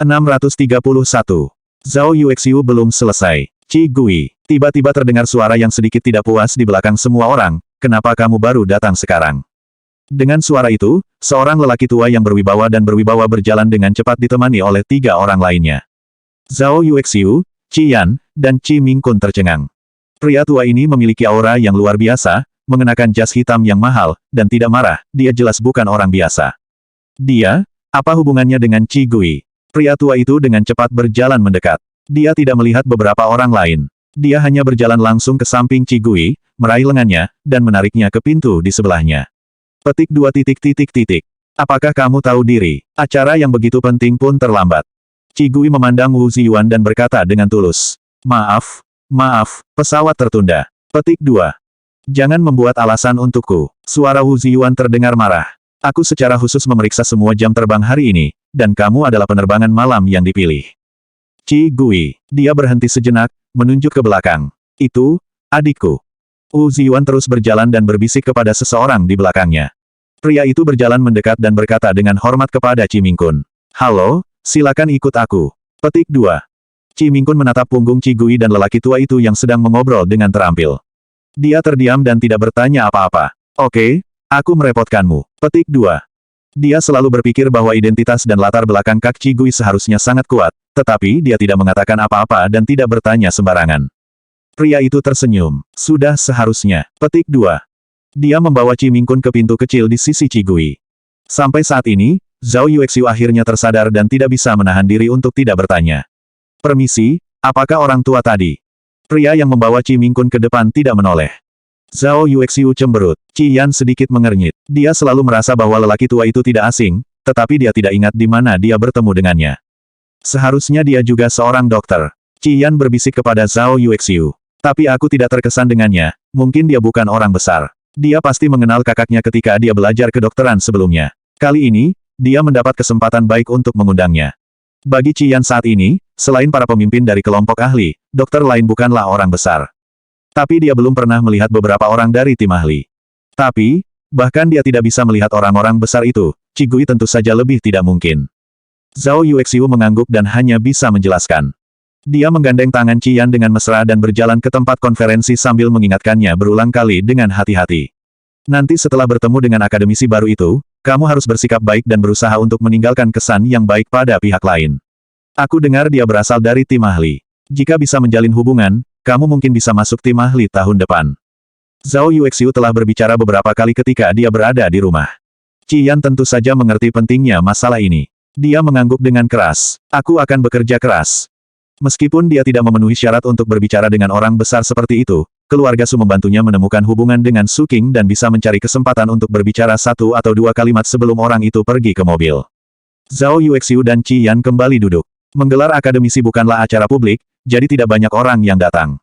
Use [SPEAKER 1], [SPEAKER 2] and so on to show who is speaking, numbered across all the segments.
[SPEAKER 1] 631. Zhao Yuexiu belum selesai. Qi Gui. Tiba-tiba terdengar suara yang sedikit tidak puas di belakang semua orang, kenapa kamu baru datang sekarang? Dengan suara itu, seorang lelaki tua yang berwibawa dan berwibawa berjalan dengan cepat ditemani oleh 3 orang lainnya. Zhao Yuexiu, Qi Yan, dan Qi Mingkun tercengang. Pria tua ini memiliki aura yang luar biasa, mengenakan jas hitam yang mahal, dan tidak marah, dia jelas bukan orang biasa. Dia, apa hubungannya dengan Qi Gui? Pria tua itu dengan cepat berjalan mendekat. Dia tidak melihat beberapa orang lain. Dia hanya berjalan langsung ke samping Qi Gui, meraih lengannya, dan menariknya ke pintu di sebelahnya. Petik 2. Apakah kamu tahu diri? Acara yang begitu penting pun terlambat. Qi Gui memandang Wu Ziyuan dan berkata dengan tulus. Maaf, pesawat tertunda. Petik 2. Jangan membuat alasan untukku. Suara Wu Ziyuan terdengar marah. Aku secara khusus memeriksa semua jam terbang hari ini, dan kamu adalah penerbangan malam yang dipilih. Qi Gui. Dia berhenti sejenak, menunjuk ke belakang. Itu, adikku. Wu Ziyuan terus berjalan dan berbisik kepada seseorang di belakangnya. Pria itu berjalan mendekat dan berkata dengan hormat kepada Qi Mingkun. Halo, silakan ikut aku. Petik 2. Qi Mingkun menatap punggung Qi Gui dan lelaki tua itu yang sedang mengobrol dengan terampil. Dia terdiam dan tidak bertanya apa-apa. Oke, aku merepotkanmu. Petik 2. Dia selalu berpikir bahwa identitas dan latar belakang Kak Qi Gui seharusnya sangat kuat, tetapi dia tidak mengatakan apa-apa dan tidak bertanya sembarangan. Pria itu tersenyum. Sudah seharusnya. Petik 2. Dia membawa Qi Mingkun ke pintu kecil di sisi Qi Gui. Sampai saat ini, Zhao Yuexiu akhirnya tersadar dan tidak bisa menahan diri untuk tidak bertanya. Permisi, apakah orang tua tadi? Pria yang membawa Qi Mingkun ke depan tidak menoleh. Zhao Yuexiu cemberut. Qi Yan sedikit mengernyit. Dia selalu merasa bahwa lelaki tua itu tidak asing, tetapi dia tidak ingat di mana dia bertemu dengannya. Seharusnya dia juga seorang dokter. Qi Yan berbisik kepada Zhao Yuexiu. Tapi aku tidak terkesan dengannya, mungkin dia bukan orang besar. Dia pasti mengenal kakaknya ketika dia belajar kedokteran sebelumnya. Kali ini, dia mendapat kesempatan baik untuk mengundangnya. Bagi Qi Yan saat ini, selain para pemimpin dari kelompok ahli, dokter lain bukanlah orang besar. Tapi dia belum pernah melihat beberapa orang dari tim ahli. Tapi, bahkan dia tidak bisa melihat orang-orang besar itu, Qi Gui tentu saja lebih tidak mungkin. Zhao Yuexiu mengangguk dan hanya bisa menjelaskan. Dia menggandeng tangan Qi Yan dengan mesra dan berjalan ke tempat konferensi sambil mengingatkannya berulang kali dengan hati-hati. Nanti setelah bertemu dengan akademisi baru itu, kamu harus bersikap baik dan berusaha untuk meninggalkan kesan yang baik pada pihak lain. Aku dengar dia berasal dari tim ahli. Jika bisa menjalin hubungan, kamu mungkin bisa masuk tim ahli tahun depan. Zhao Yuexiu telah berbicara beberapa kali ketika dia berada di rumah. Qi Yan tentu saja mengerti pentingnya masalah ini. Dia mengangguk dengan keras. Aku akan bekerja keras. Meskipun dia tidak memenuhi syarat untuk berbicara dengan orang besar seperti itu, keluarga Su membantunya menemukan hubungan dengan Su Qing dan bisa mencari kesempatan untuk berbicara 1 atau 2 kalimat sebelum orang itu pergi ke mobil. Zhao Yuexiu dan Qi Yan kembali duduk. Menggelar akademisi bukanlah acara publik, jadi tidak banyak orang yang datang.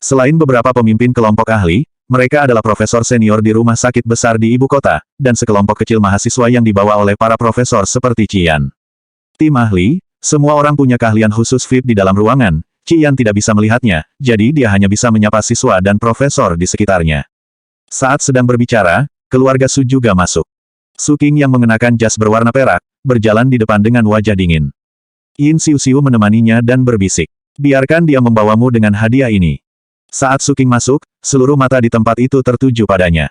[SPEAKER 1] Selain beberapa pemimpin kelompok ahli, mereka adalah profesor senior di rumah sakit besar di ibu kota, dan sekelompok kecil mahasiswa yang dibawa oleh para profesor seperti Qi Yan. Tim ahli, semua orang punya keahlian khusus VIP di dalam ruangan, Qi Yan tidak bisa melihatnya, jadi dia hanya bisa menyapa siswa dan profesor di sekitarnya. Saat sedang berbicara, keluarga Su juga masuk. Su Qing yang mengenakan jas berwarna perak, berjalan di depan dengan wajah dingin. Yin Xiu menemaninya dan berbisik. Biarkan dia membawamu dengan hadiah ini. Saat Su Qing masuk, seluruh mata di tempat itu tertuju padanya.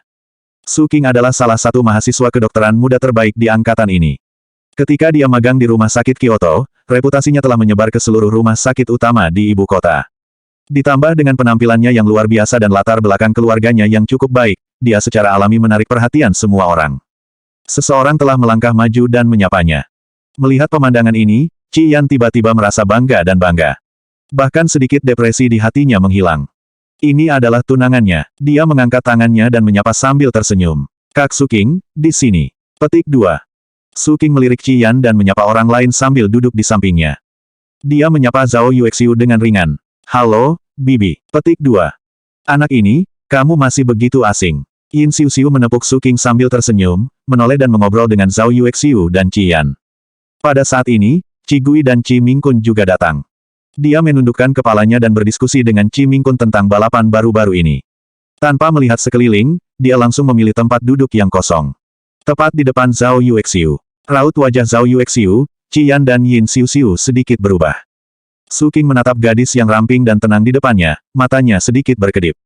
[SPEAKER 1] Su Qing adalah salah satu mahasiswa kedokteran muda terbaik di angkatan ini. Ketika dia magang di rumah sakit Kyoto, reputasinya telah menyebar ke seluruh rumah sakit utama di ibu kota. Ditambah dengan penampilannya yang luar biasa dan latar belakang keluarganya yang cukup baik, dia secara alami menarik perhatian semua orang. Seseorang telah melangkah maju dan menyapanya. Melihat pemandangan ini, Qi Yan tiba-tiba merasa bangga dan bangga. Bahkan sedikit depresi di hatinya menghilang. Ini adalah tunangannya. Dia mengangkat tangannya dan menyapa sambil tersenyum. Kak Su Qing, di sini. Petik 2. Su Qing melirik Qi Yan dan menyapa orang lain sambil duduk di sampingnya. Dia menyapa Zhao Yuexiu dengan ringan. Halo, Bibi. Petik 2. Anak ini, kamu masih begitu asing. Yin Xiu menepuk Su Qing sambil tersenyum, menoleh dan mengobrol dengan Zhao Yuexiu dan Qi Yan. Pada saat ini, Qi Gui dan Qi Mingkun juga datang. Dia menundukkan kepalanya dan berdiskusi dengan Qi Mingkun tentang balapan baru-baru ini. Tanpa melihat sekeliling, dia langsung memilih tempat duduk yang kosong. Tepat di depan Zhao Yuexiu. Raut wajah Zhao Yuexiu, Qian dan Yin Xiu sedikit berubah. Su King menatap gadis yang ramping dan tenang di depannya, matanya sedikit berkedip.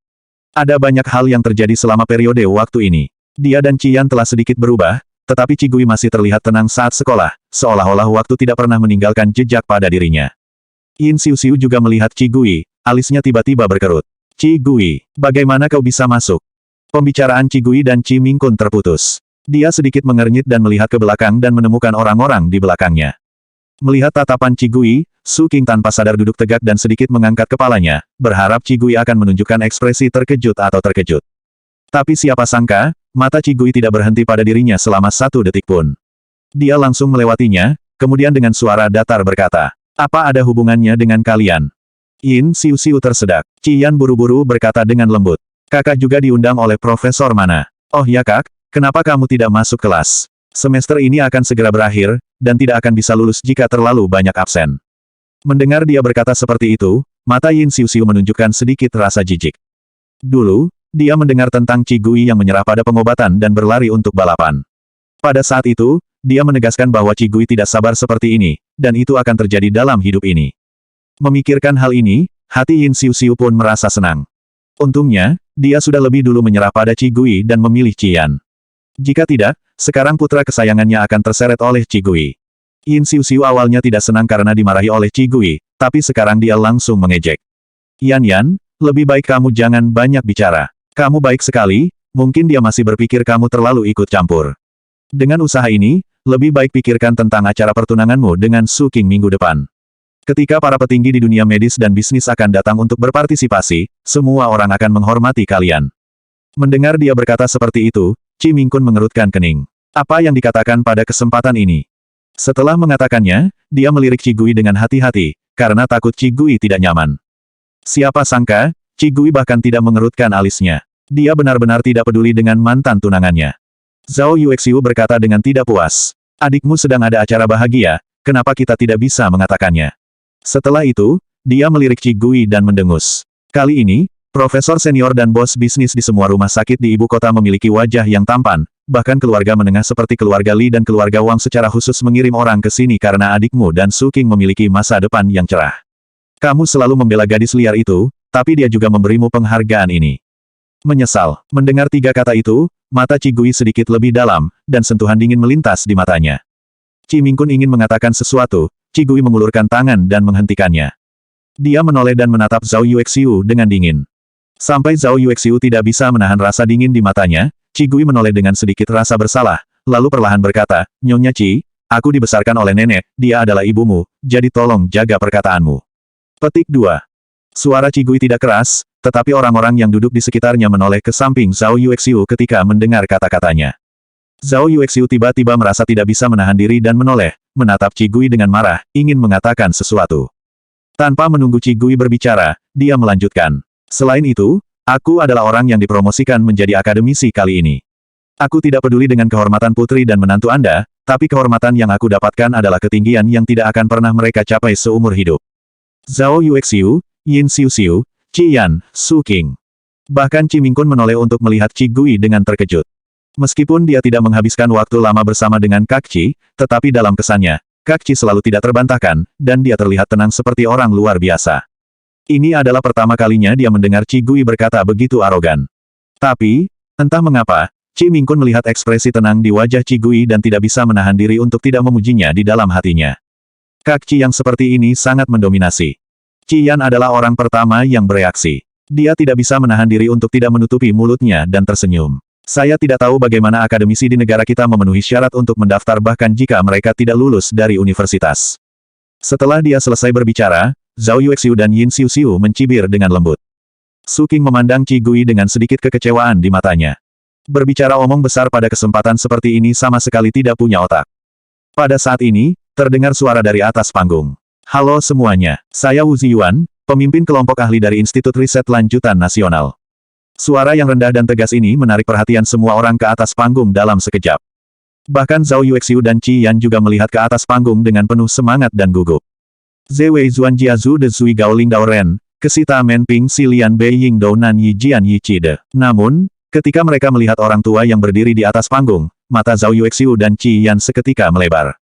[SPEAKER 1] Ada banyak hal yang terjadi selama periode waktu ini. Dia dan Qian telah sedikit berubah, tetapi Qigui masih terlihat tenang saat sekolah, seolah-olah waktu tidak pernah meninggalkan jejak pada dirinya. Yin Xiu juga melihat Qigui, alisnya tiba-tiba berkerut. Qigui, bagaimana kau bisa masuk? Pembicaraan Qigui dan Qi Mingkun terputus. Dia sedikit mengernyit dan melihat ke belakang dan menemukan orang-orang di belakangnya. Melihat tatapan Qigui, Su King tanpa sadar duduk tegak dan sedikit mengangkat kepalanya, berharap Qigui akan menunjukkan ekspresi terkejut atau terkejut. Tapi siapa sangka, mata Qigui tidak berhenti pada dirinya selama 1 detik pun. Dia langsung melewatinya, kemudian dengan suara datar berkata, "Apa ada hubungannya dengan kalian?" Yin Xiu tersedak. Qian buru-buru berkata dengan lembut. "Kakak juga diundang oleh Profesor Mana." "Oh ya kak, kenapa kamu tidak masuk kelas? Semester ini akan segera berakhir, dan tidak akan bisa lulus jika terlalu banyak absen." Mendengar dia berkata seperti itu, mata Yin Xiu menunjukkan sedikit rasa jijik. Dulu, dia mendengar tentang Qigui yang menyerah pada pengobatan dan berlari untuk balapan. Pada saat itu, dia menegaskan bahwa Qigui tidak sabar seperti ini, dan itu akan terjadi dalam hidup ini. Memikirkan hal ini, hati Yin Xiu pun merasa senang. Untungnya, dia sudah lebih dulu menyerah pada Qigui dan memilih Qian. Jika tidak, sekarang putra kesayangannya akan terseret oleh Qigui. Yin Xiu awalnya tidak senang karena dimarahi oleh Qigui, tapi sekarang dia langsung mengejek. Yan, lebih baik kamu jangan banyak bicara. Kamu baik sekali, mungkin dia masih berpikir kamu terlalu ikut campur. Dengan usaha ini, lebih baik pikirkan tentang acara pertunanganmu dengan Su King minggu depan. Ketika para petinggi di dunia medis dan bisnis akan datang untuk berpartisipasi, semua orang akan menghormati kalian. Mendengar dia berkata seperti itu, Qi Mingkun mengerutkan kening. Apa yang dikatakan pada kesempatan ini? Setelah mengatakannya, dia melirik Qigui dengan hati-hati, karena takut Qigui tidak nyaman. Siapa sangka, Qigui bahkan tidak mengerutkan alisnya. Dia benar-benar tidak peduli dengan mantan tunangannya. Zhao Yuexiu berkata dengan tidak puas. Adikmu sedang ada acara bahagia, kenapa kita tidak bisa mengatakannya? Setelah itu, dia melirik Qigui dan mendengus. Kali ini, profesor senior dan bos bisnis di semua rumah sakit di ibu kota memiliki wajah yang tampan, bahkan keluarga menengah seperti keluarga Li dan keluarga Wang secara khusus mengirim orang ke sini karena adikmu dan Su King memiliki masa depan yang cerah. Kamu selalu membela gadis liar itu, tapi dia juga memberimu penghargaan ini. Menyesal. Mendengar 3 kata itu, mata Qigui sedikit lebih dalam, dan sentuhan dingin melintas di matanya. Qi Mingkun ingin mengatakan sesuatu, Qigui mengulurkan tangan dan menghentikannya. Dia menoleh dan menatap Zhao Yuexiu dengan dingin. Sampai Zhao Yuexiu tidak bisa menahan rasa dingin di matanya, Qigui menoleh dengan sedikit rasa bersalah, lalu perlahan berkata, "Nyonya Qi, aku dibesarkan oleh nenek, dia adalah ibumu, jadi tolong jaga perkataanmu." Petik 2. Suara Qigui tidak keras, tetapi orang-orang yang duduk di sekitarnya menoleh ke samping Zhao Yuexiu ketika mendengar kata-katanya. Zhao Yuexiu tiba-tiba merasa tidak bisa menahan diri dan menoleh, menatap Qigui dengan marah, ingin mengatakan sesuatu. Tanpa menunggu Qigui berbicara, dia melanjutkan. "Selain itu, aku adalah orang yang dipromosikan menjadi akademisi kali ini. Aku tidak peduli dengan kehormatan putri dan menantu Anda, tapi kehormatan yang aku dapatkan adalah ketinggian yang tidak akan pernah mereka capai seumur hidup." Zhao Yuexiu, Yin Xiu, Qian, Su King. Bahkan Qi Mingkun menoleh untuk melihat Qigui dengan terkejut. Meskipun dia tidak menghabiskan waktu lama bersama dengan Kak Qi, tetapi dalam kesannya, Kak Qi selalu tidak terbantahkan, dan dia terlihat tenang seperti orang luar biasa. Ini adalah pertama kalinya dia mendengar Qigui berkata begitu arogan. Tapi, entah mengapa, Qi Mingkun melihat ekspresi tenang di wajah Qigui dan tidak bisa menahan diri untuk tidak memujinya di dalam hatinya. Kak Qi yang seperti ini sangat mendominasi. Qian adalah orang pertama yang bereaksi. Dia tidak bisa menahan diri untuk tidak menutupi mulutnya dan tersenyum. Saya tidak tahu bagaimana akademisi di negara kita memenuhi syarat untuk mendaftar bahkan jika mereka tidak lulus dari universitas. Setelah dia selesai berbicara, Zhao Yuexiu dan Yin Xiu mencibir dengan lembut. Su King memandang Qigui dengan sedikit kekecewaan di matanya. Berbicara omong besar pada kesempatan seperti ini sama sekali tidak punya otak. Pada saat ini, terdengar suara dari atas panggung. "Halo semuanya, saya Wu Ziyuan, pemimpin kelompok ahli dari Institut Riset Lanjutan Nasional." Suara yang rendah dan tegas ini menarik perhatian semua orang ke atas panggung dalam sekejap. Bahkan Zhao Yuexiu dan Qi Yan juga melihat ke atas panggung dengan penuh semangat dan gugup. Zewei Zuanjiazu de Zui Gaoling Dao Ren, Kesita Menping Si Lian Bei Ying Dou Nan Yi Jian Yi Qi De. Namun, ketika mereka melihat orang tua yang berdiri di atas panggung, mata Zhao Yuexiu dan Qi Yan seketika melebar.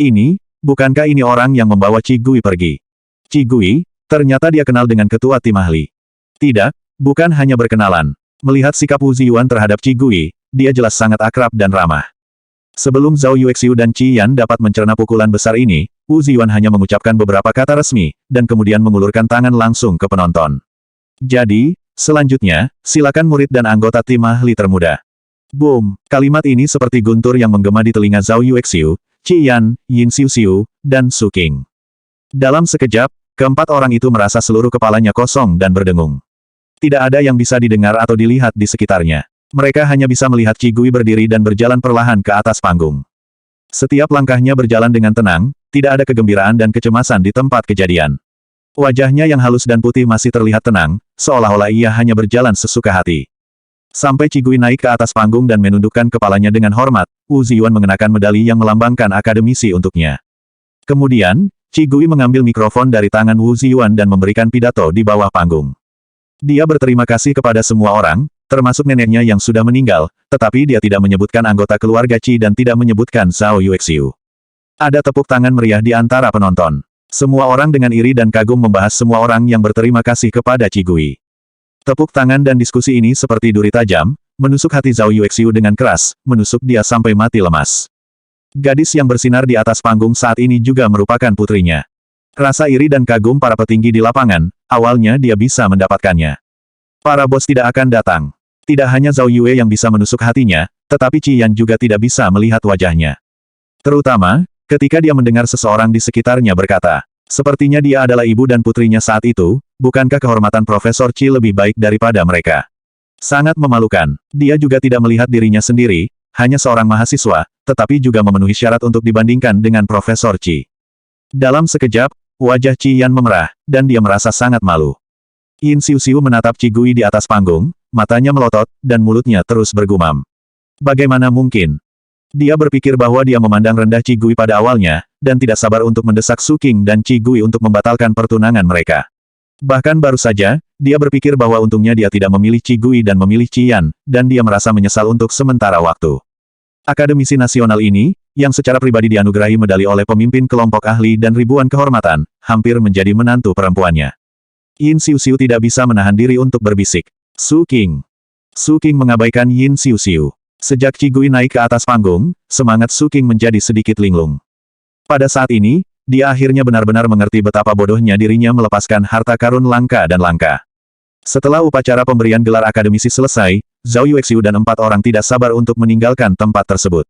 [SPEAKER 1] Ini, bukankah ini orang yang membawa Qi Gui pergi? Qi Gui, ternyata dia kenal dengan ketua tim ahli. Tidak, bukan hanya berkenalan. Melihat sikap Wu Ziyuan terhadap Qi Gui, dia jelas sangat akrab dan ramah. Sebelum Zhao Yuexiu dan Qi Yan dapat mencerna pukulan besar ini, Wu Ziyuan hanya mengucapkan beberapa kata resmi, dan kemudian mengulurkan tangan langsung ke penonton. Jadi, selanjutnya, silakan murid dan anggota tim ahli termuda. Boom! Kalimat ini seperti guntur yang menggema di telinga Zhao Yuexiu, Qi Yan, Yin Xiuxiu, dan Su Qing. Dalam sekejap, keempat orang itu merasa seluruh kepalanya kosong dan berdengung. Tidak ada yang bisa didengar atau dilihat di sekitarnya. Mereka hanya bisa melihat Qi Gui berdiri dan berjalan perlahan ke atas panggung. Setiap langkahnya berjalan dengan tenang, tidak ada kegembiraan dan kecemasan di tempat kejadian. Wajahnya yang halus dan putih masih terlihat tenang, seolah-olah ia hanya berjalan sesuka hati. Sampai Qi Gui naik ke atas panggung dan menundukkan kepalanya dengan hormat, Wu Ziyuan mengenakan medali yang melambangkan akademisi untuknya. Kemudian, Qi Gui mengambil mikrofon dari tangan Wu Ziyuan dan memberikan pidato di bawah panggung. Dia berterima kasih kepada semua orang, termasuk neneknya yang sudah meninggal, tetapi dia tidak menyebutkan anggota keluarga Qi dan tidak menyebutkan Zhao Yuexiu. Ada tepuk tangan meriah di antara penonton. Semua orang dengan iri dan kagum membahas semua orang yang berterima kasih kepada Qi Gui. Tepuk tangan dan diskusi ini seperti duri tajam, menusuk hati Zhao Yuexiu dengan keras, menusuk dia sampai mati lemas. Gadis yang bersinar di atas panggung saat ini juga merupakan putrinya. Rasa iri dan kagum para petinggi di lapangan, awalnya dia bisa mendapatkannya. Para bos tidak akan datang. Tidak hanya Zhao Yue yang bisa menusuk hatinya, tetapi Qi Yan juga tidak bisa melihat wajahnya. Terutama, ketika dia mendengar seseorang di sekitarnya berkata, sepertinya dia adalah ibu dan putrinya saat itu, bukankah kehormatan Profesor Qi lebih baik daripada mereka? Sangat memalukan. Dia juga tidak melihat dirinya sendiri, hanya seorang mahasiswa, tetapi juga memenuhi syarat untuk dibandingkan dengan Profesor Qi. Dalam sekejap, wajah Qi Yan memerah, dan dia merasa sangat malu. Yin Xiuxiu menatap Qi Gui di atas panggung, matanya melotot, dan mulutnya terus bergumam. Bagaimana mungkin? Dia berpikir bahwa dia memandang rendah Qi Gui pada awalnya, dan tidak sabar untuk mendesak Su Qing dan Qi Gui untuk membatalkan pertunangan mereka. Bahkan baru saja, dia berpikir bahwa untungnya dia tidak memilih Qi Gui dan memilih Qi Yan, dan dia merasa menyesal untuk sementara waktu. Akademisi nasional ini, yang secara pribadi dianugerahi medali oleh pemimpin kelompok ahli dan ribuan kehormatan, hampir menjadi menantu perempuannya. Yin Xiuxiu tidak bisa menahan diri untuk berbisik. Su Qing. Su Qing mengabaikan Yin Xiuxiu. Sejak Qi Gui naik ke atas panggung, semangat Su Qing menjadi sedikit linglung. Pada saat ini, dia akhirnya benar-benar mengerti betapa bodohnya dirinya melepaskan harta karun langka dan langka. Setelah upacara pemberian gelar akademisi selesai, Zhao Yuexiu dan 4 orang tidak sabar untuk meninggalkan tempat tersebut.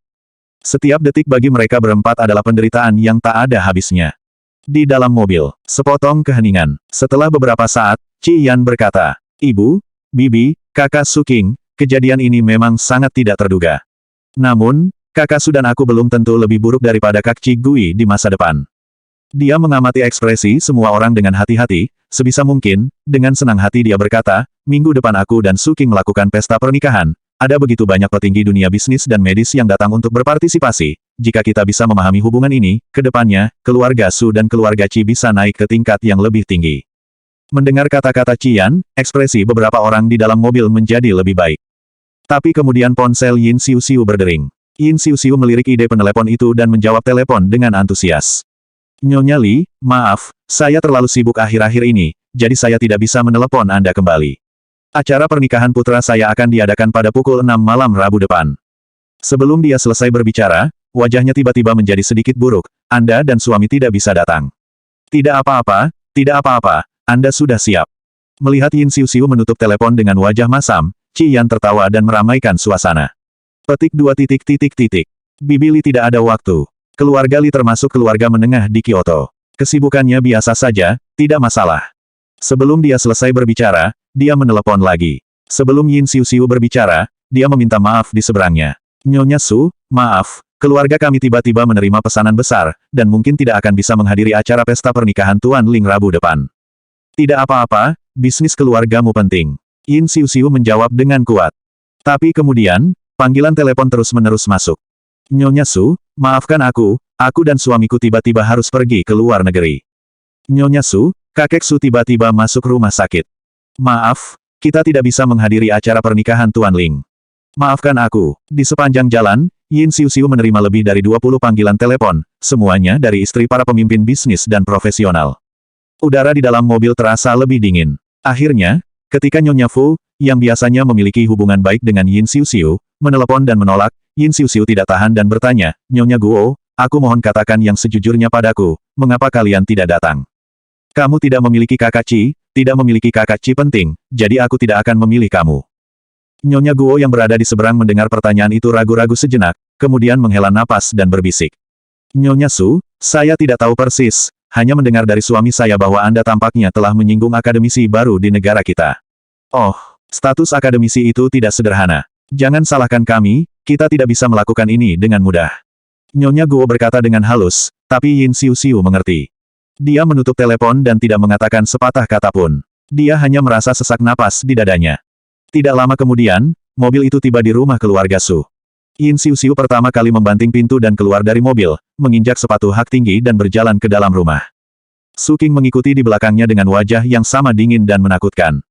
[SPEAKER 1] Setiap detik bagi mereka berempat adalah penderitaan yang tak ada habisnya. Di dalam mobil, sepotong keheningan. Setelah beberapa saat, Qi Yan berkata, "Ibu, Bibi, kakak Su Qing, kejadian ini memang sangat tidak terduga. Namun, kakak Su dan aku belum tentu lebih buruk daripada Kak Qi Gui di masa depan." Dia mengamati ekspresi semua orang dengan hati-hati, sebisa mungkin, dengan senang hati dia berkata, "Minggu depan aku dan Su Qing melakukan pesta pernikahan. Ada begitu banyak petinggi dunia bisnis dan medis yang datang untuk berpartisipasi. Jika kita bisa memahami hubungan ini, ke depannya, keluarga Su dan keluarga Qi bisa naik ke tingkat yang lebih tinggi." Mendengar kata-kata Qi Yan, ekspresi beberapa orang di dalam mobil menjadi lebih baik. Tapi kemudian ponsel Yin Xiuxiu berdering. Yin Xiuxiu melirik ide penelepon itu dan menjawab telepon dengan antusias. "Nyonya Li, maaf, saya terlalu sibuk akhir-akhir ini, jadi saya tidak bisa menelepon Anda kembali. Acara pernikahan putra saya akan diadakan pada pukul 6 malam Rabu depan." Sebelum dia selesai berbicara, wajahnya tiba-tiba menjadi sedikit buruk. "Anda dan suami tidak bisa datang." "Tidak apa-apa, tidak apa-apa, Anda sudah siap." Melihat Yin Xiuxiu menutup telepon dengan wajah masam, Qi Yan tertawa dan meramaikan suasana. Petik 2 titik titik titik. Bibi Li tidak ada waktu. Keluarga Li termasuk keluarga menengah di Kyoto. Kesibukannya biasa saja, tidak masalah. Sebelum dia selesai berbicara, dia menelepon lagi. Sebelum Yin Xiuxiu berbicara, dia meminta maaf di seberangnya. "Nyonya Su, maaf, keluarga kami tiba-tiba menerima pesanan besar, dan mungkin tidak akan bisa menghadiri acara pesta pernikahan Tuan Ling Rabu depan." "Tidak apa-apa, bisnis keluargamu penting." Yin Xiuxiu menjawab dengan kuat. Tapi kemudian, panggilan telepon terus-menerus masuk. "Nyonya Su, maafkan aku dan suamiku tiba-tiba harus pergi ke luar negeri." "Nyonya Su, kakek Su tiba-tiba masuk rumah sakit. Maaf, kita tidak bisa menghadiri acara pernikahan Tuan Ling." "Maafkan aku." Di sepanjang jalan, Yin Xiuxiu menerima lebih dari 20 panggilan telepon, semuanya dari istri para pemimpin bisnis dan profesional. Udara di dalam mobil terasa lebih dingin. Akhirnya, ketika Nyonya Fu, yang biasanya memiliki hubungan baik dengan Yin Xiuxiu, menelepon dan menolak, Yin Xiuxiu tidak tahan dan bertanya, "Nyonya Guo, aku mohon katakan yang sejujurnya padaku, mengapa kalian tidak datang? Kamu tidak memiliki kakak Ci, tidak memiliki kakak Ci penting, jadi aku tidak akan memilih kamu." Nyonya Guo yang berada di seberang mendengar pertanyaan itu ragu-ragu sejenak, kemudian menghela napas dan berbisik. "Nyonya Su, saya tidak tahu persis, hanya mendengar dari suami saya bahwa Anda tampaknya telah menyinggung akademisi baru di negara kita. Oh, status akademisi itu tidak sederhana. Jangan salahkan kami, kita tidak bisa melakukan ini dengan mudah." Nyonya Guo berkata dengan halus, tapi Yin Xiuxiu mengerti. Dia menutup telepon dan tidak mengatakan sepatah kata pun. Dia hanya merasa sesak napas di dadanya. Tidak lama kemudian, mobil itu tiba di rumah keluarga Su. Yin Xiuxiu pertama kali membanting pintu dan keluar dari mobil, menginjak sepatu hak tinggi dan berjalan ke dalam rumah. Su Qing mengikuti di belakangnya dengan wajah yang sama dingin dan menakutkan.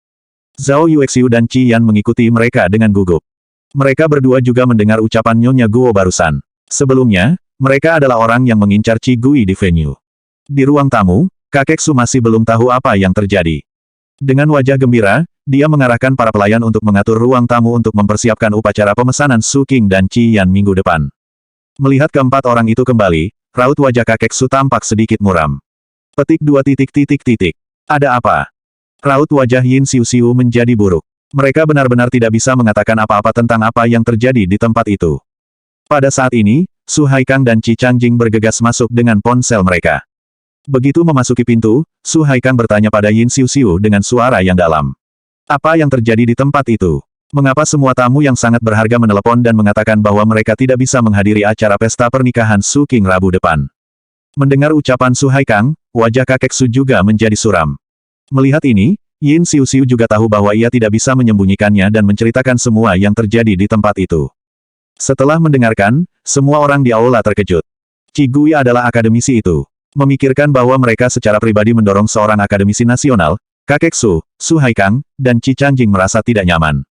[SPEAKER 1] Zhao Yuexiu dan Qi Yan mengikuti mereka dengan gugup. Mereka berdua juga mendengar ucapan Nyonya Guo barusan. Sebelumnya, mereka adalah orang yang mengincar Qi Gui di venue. Di ruang tamu, kakek Su masih belum tahu apa yang terjadi. Dengan wajah gembira, dia mengarahkan para pelayan untuk mengatur ruang tamu untuk mempersiapkan upacara pemesanan Su Qing dan Qi Yan minggu depan. Melihat keempat orang itu kembali, raut wajah kakek Su tampak sedikit muram. Petik 2 titik titik titik. Ada apa? Raut wajah Yin Xiuxiu menjadi buruk. Mereka benar-benar tidak bisa mengatakan apa-apa tentang apa yang terjadi di tempat itu. Pada saat ini, Su Haikang dan Qi Changjing bergegas masuk dengan ponsel mereka. Begitu memasuki pintu, Su Haikang bertanya pada Yin Xiuxiu dengan suara yang dalam. Apa yang terjadi di tempat itu? Mengapa semua tamu yang sangat berharga menelepon dan mengatakan bahwa mereka tidak bisa menghadiri acara pesta pernikahan Su Qing Rabu depan? Mendengar ucapan Su Haikang, wajah kakek Su juga menjadi suram. Melihat ini, Yin Xiuxiu juga tahu bahwa ia tidak bisa menyembunyikannya dan menceritakan semua yang terjadi di tempat itu. Setelah mendengarkan, semua orang di aula terkejut. Qi Gui adalah akademisi itu. Memikirkan bahwa mereka secara pribadi mendorong seorang akademisi nasional, kakek Su, Su Haikang, dan Qi Changjing merasa tidak nyaman.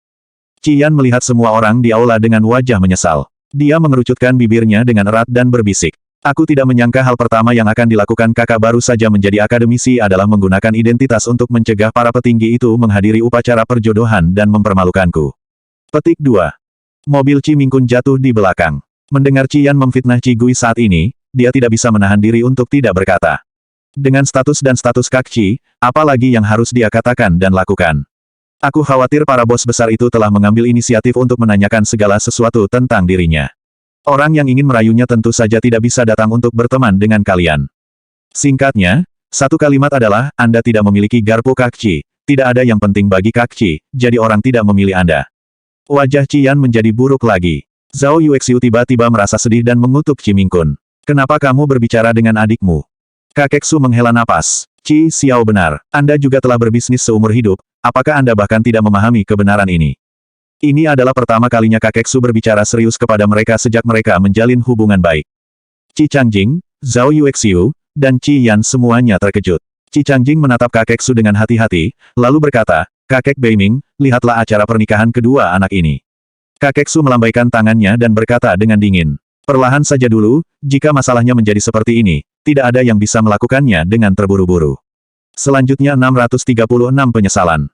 [SPEAKER 1] Qi Yan melihat semua orang di aula dengan wajah menyesal. Dia mengerucutkan bibirnya dengan erat dan berbisik. Aku tidak menyangka hal pertama yang akan dilakukan kakak baru saja menjadi akademisi adalah menggunakan identitas untuk mencegah para petinggi itu menghadiri upacara perjodohan dan mempermalukanku. Petik 2. Mobil Qi Mingkun jatuh di belakang. Mendengar Qi Yan memfitnah Qi Gui saat ini, dia tidak bisa menahan diri untuk tidak berkata. Dengan status dan status Kak Qi, apa lagi yang harus dia katakan dan lakukan? Aku khawatir para bos besar itu telah mengambil inisiatif untuk menanyakan segala sesuatu tentang dirinya. Orang yang ingin merayunya tentu saja tidak bisa datang untuk berteman dengan kalian. Singkatnya, satu kalimat adalah, Anda tidak memiliki garpu Kak Qi. Tidak ada yang penting bagi Kak Qi, jadi orang tidak memilih Anda. Wajah Qi Yan menjadi buruk lagi. Zhao Yuexiu tiba-tiba merasa sedih dan mengutuk Qi Mingkun. Kenapa kamu berbicara dengan adikmu? Kakek Su menghela napas. Qi Xiao benar. Anda juga telah berbisnis seumur hidup, apakah Anda bahkan tidak memahami kebenaran ini? Ini adalah pertama kalinya kakek Su berbicara serius kepada mereka sejak mereka menjalin hubungan baik. Qi Changjing, Zhao Yuexiu, dan Qi Yan semuanya terkejut. Qi Changjing menatap kakek Su dengan hati-hati, lalu berkata, Kakek Beiming, lihatlah acara pernikahan kedua anak ini. Kakek Su melambaikan tangannya dan berkata dengan dingin. Perlahan saja dulu, jika masalahnya menjadi seperti ini, tidak ada yang bisa melakukannya dengan terburu-buru. Selanjutnya 636 penyesalan.